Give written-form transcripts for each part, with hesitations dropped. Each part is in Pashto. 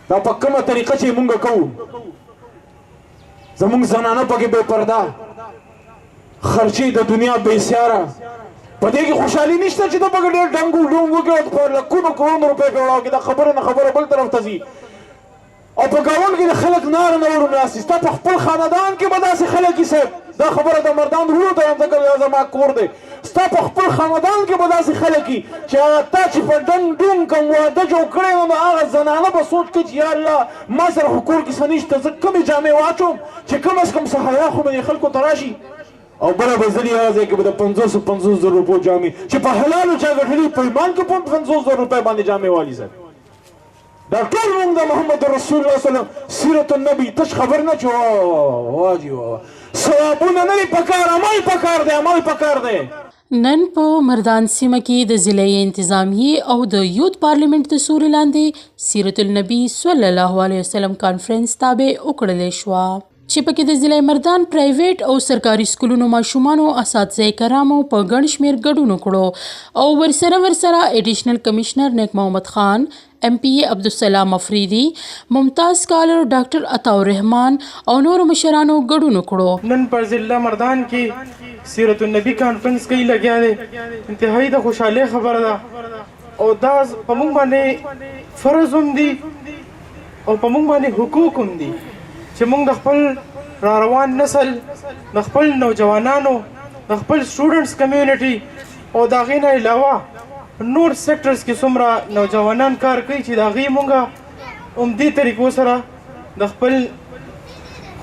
دا په کومه طریقه چې مونږ کوو زمونږ زنانه پکې بې پرده خرچې د دنیا بېسیاره په دې کې خوشحالي نشته چې ته پکې ډېر ډنګ ډونګ وکړې په لکونو کروڑو روپۍ پې وړاو کړې دا خبره نه خبره بل طرف ته ځي او په ګاونډ کې د خلک ناره نه ورناستي ستا په خپل خاندان کې به داسې خلک وي صاحب دا خبره د مردان وروڼو ته وایم ځکه دا زما کور دی ستا په خپل خاندان کې به داسې خلک وي چې هغه تا چې په ډنګ ډونګ کوم واده جوړ کړی نو د هغه زنانه به سوچ کړي چې یا الله ما سره خو کور کې څه نشته زه کومې جامې واچوم چې کم از کم څه حیا خو به دې خلکو ته راشي او بله به ځلې هغه ځای کې به د 50,000 روپو جامې چې په حلالو چا ګټلي په ایمان کې په 50,000 روپۍ باندې جامې والي صاحب دا ټول مونږ د محمد رسول الله صلی الله علیه وسلم سیرت النبی تش خبر نه چې واجی ثوابونه نه دي پکار عمل پکار دی عمل پکار دی نن په مردان سیمه کې د ضلعي انتظامیې او د یوت پارلیمنت د سوري لاندې سیرت النبی صلی الله علیه وسلم کانفرنس تابع وکړل شو چې پکې د ضلع مردان پرایویټ او سرکاري سکولونو ماشومانو اساتذه کرامو په ګڼ شمېر ګډون وکړو او ورسره ایډیشنل کمشنر نیک محمد خان MPA عبدالسلام افریدي ممتاز سکالر ډاکټر عطاءالرحمن او نور مشرانو ګډون وکړو نن پر ضلع مردان کې سیرت النبی کانفرنس کې لګیا دی انتهایی د خوشحالۍ خبره ده او دا په موږ باندې فرض هم دي او په موږ باندې حقوق هم دي چې موږ د خپل را روان نسل د خپل نوجوانانو د خپل سټوډنټس کمیونټي او د هغې نه علاوه نور سیکټرز کې څومره نوجوانان کار کوي چې د هغې موږ عمدي طریقو سره د خپل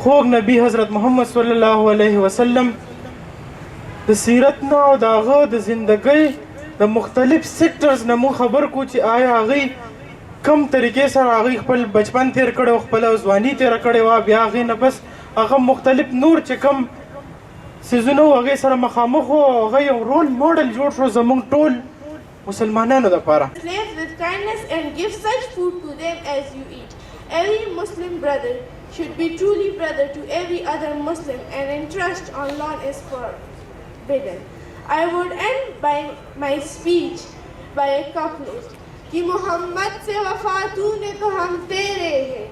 خوږ نبی حضرت محمد صلی الله علیه وسلم د سیرت نه او د هغه د زندګۍ د مختلف سیکټرز نه موږ خبر کړو چې آیا هغې کم طریقې سره هغې خپل بچپن تیر کړی او خپله ځواني تیره کړې وه بیا هغې نه بس هغه مختلف نور چې کم څیزونه وو هغې سره مخامخ وو او هغه یو رول موډل جوړ شو زموږ ټول مسلمانانو دپاره Live with kindness and give such food to them as you eat. Every Muslim brother should be truly brother to every other Muslim and entrust on law is forbidden. I would end by my speech by a couplet. कि मोहम्मद से वफा तूने तो हम तेरे हैं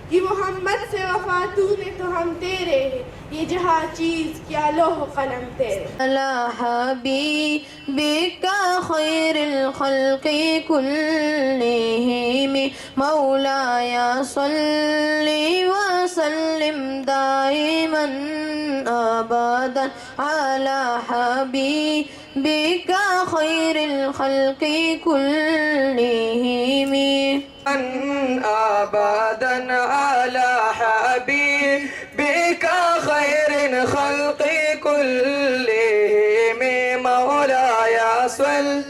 कि मोहम्मद से वफा तूने तो हम तेरे हैं ये जहाँ चीज़ क्या लोह कलम तेरे अला हबीबिका खैरुल खल्क़ि कुल्लिहिम मौलाया सल्ली व सल्लिम दाइमन अबदन अला हबीबिका खैरुल खल्क़ि कुल्लिहिम أبدا على حبيبك خير الخلق كلهم مولاي صل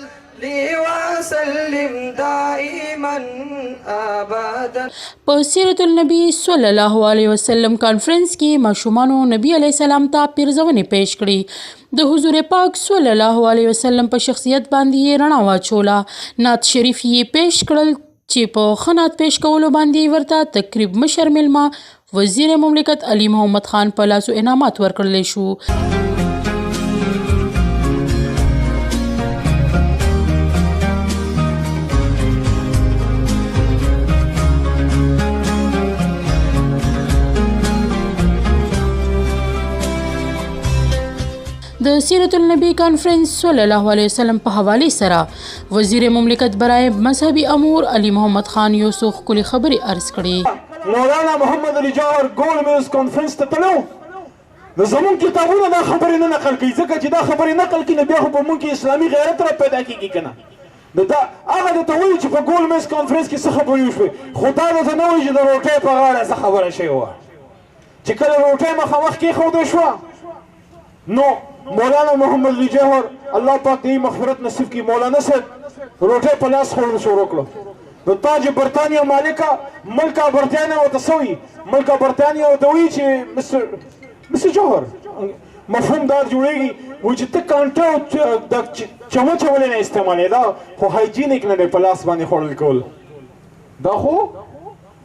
وسلم دائما ابدا په سیرت النبی صلی الله علیه وسلم کانفرنس کې ماشومانو نبی علیه السلام ته پیرزونې پیش کړې د حضور پاک صلی الله علیه وسلم په شخصیت باندې رڼا واچوله نعت شریف یې پیش کړل چې په ښه نعت پیش کولو باندې ورته تقریب مشر میلمه وزیر مملکت علي محمد خان په لاسو انعامات ورکړلی شو د سیرت النبی کانفرنس صلی الله علیه وسلم په حواله سره وزیر مملکت برای مذهبي امور علي محمد خان یوسف ښکلې خبرې عرض کړې مولانا محمد علي جوهر ګول میز کانفرنس ته تلو نو زمونږ کتابونه دا خبرې نه نقل کوي ځکه چې دا خبرې نقل کړي نو بیا خو په مونږ کې اسلامي غیرت را پیدا کېږي که نه نو دا هغه درته وایي چې په ګول میز کانفرنس کې څه خبرې وشوې خو دا درته نه وایي چې د روټۍ په غاړه څه خبره شوې وه چې کله روټۍ مخامخ کېښودی شوه نو مولانا محمد علي جوهر الله پاک دې مغفرت نصیب کړي مولانا صاحب روټۍ په لاس خوړل شروع کړو نو تاج برطانیه مالکه ملکه برطانیه ورته څه وایي ملکه برطانیه ورته وایي چې مسر جوهر مفهوم دار جوړېږي وایي چې ته کانټه د چمچه ولې نه استعمالې دا خو هایجینیک نه دی په لاس باندې خوړل کول دا خو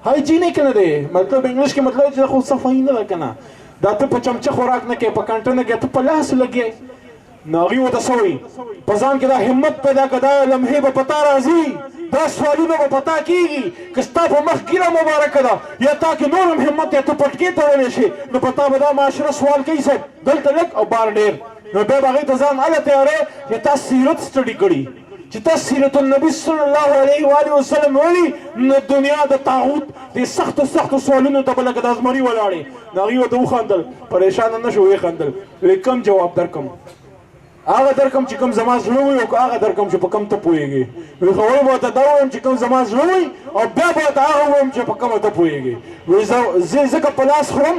هایجینیک نه دی مطلب انګلیش کې مطلب چې خو صفایي نه ده که نه دا ته په چمچه خوراک نه کوې په کانټه نه کوې ته په لاس لګې نو هغوی ورته څه وایي په ځان کې دا همت پیدا کړه دا لمحې به په تا راځي دا سوالونه به پتا کېږي که ستا په مخ ګیره مبارکه ده یا تا کې نور هم همت یا ته پټکې تړلی شي نو په تا به دا معاشره سوال کوي صاحب دلته لږ او بار ډېر نو بیا به هغې ته ځان هله تیاری چې تا سیرت سټډي کړي چې تا سیرت النبي صلی الله علیه و آله وسلم ویلي نو دنیا د طاغوت د سختو سختو سوالونو ته به لکه د ازمري ولاړې نو هغې ورته وخندل پریشانه نه شو ویې خندل وی کم جواب درکم هغه درکم چې کوم زما زړه وي او هغه درکم چې په کوم ته پوهېږې وی خو وایي به ورته دا ووایم چې کوم زما زړه وي او بیا به ورته هغه ووایم چې په کومه ته پوهېږې وی زه ځکه په لاس خورم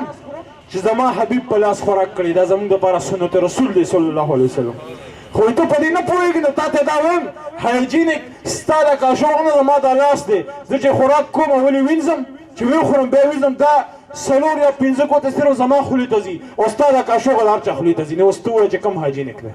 چې زما حبیب په لاس خوراک کړی دا زموږ دپاره سنت رسول دی صلی الله علیه وسلم خو ته په دې نه پوهېږې نو تا ته دا وایم هایجینیک ستا د کاشوغ نه زما دا لاس دی زه چې خوراک کوم او ولې وینځم چې ویې خورم بیا وینځم دا څلور یا پنځه کوته صرف زما خولې ته ځي او ستا د کاشوغه د هر چا خولې ته ځي نو اوس ته ووایه چې کوم هایجینیک دی